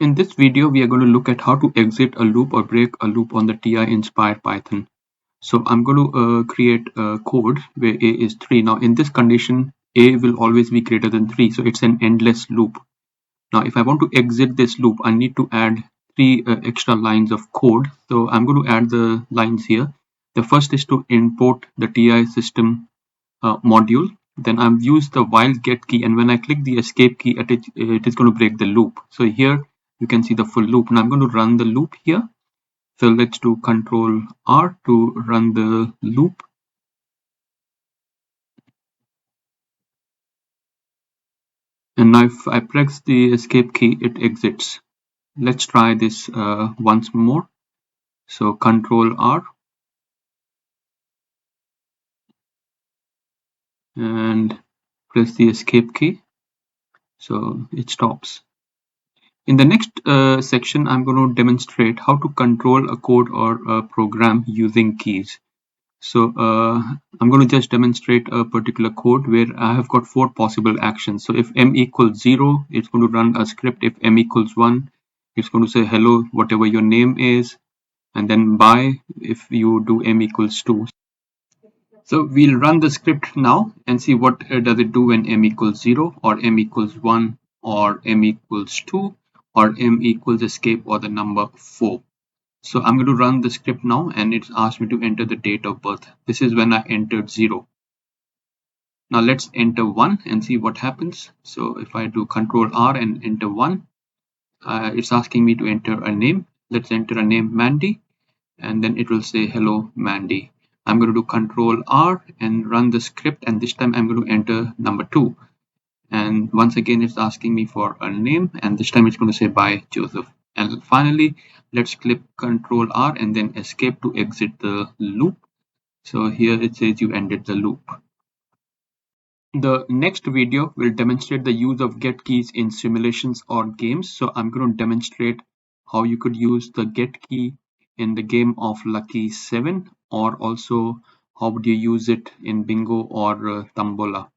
In this video, we are going to look at how to exit a loop or break a loop on the TI Nspire Python. So I'm going to create a code where a is 3. Now in this condition, a will always be greater than 3. So it's an endless loop. Now if I want to exit this loop, I need to add 3 extra lines of code. So I'm going to add the lines here. The first is to import the TI system module. Then I've used the while get key, and when I click the escape key, it is going to break the loop. So here you can see the full loop. Now I'm going to run the loop here. So let's do Control R to run the loop. And now if I press the escape key, it exits. Let's try this once more. So Control R and press the escape key. So it stops. In the next section, I'm going to demonstrate how to control a code or a program using keys. So I'm going to just demonstrate a particular code where I have got 4 possible actions. So if m equals 0, it's going to run a script. If m equals 1, it's going to say hello, whatever your name is, and then bye if you do m equals 2. So we'll run the script now and see what does it do when m equals 0 or m equals 1 or m equals 2 or m equals escape or the number 4. So I'm going to run the script now, and it's asked me to enter the date of birth. This is when I entered 0. Now let's enter 1 and see what happens. So if I do Control R and enter 1, it's asking me to enter a name. Let's enter a name Mandy, and then it will say hello Mandy. I'm going to do Control R and run the script, and this time I'm going to enter number 2. And once again it's asking me for a name, and this time it's going to say bye Joseph. And finally, let's click Control R and then escape to exit the loop. So here it says you ended the loop. The next video will demonstrate the use of get keys in simulations or games. So I'm going to demonstrate how you could use the get key in the game of Lucky 7, or also how would you use it in bingo or tombola.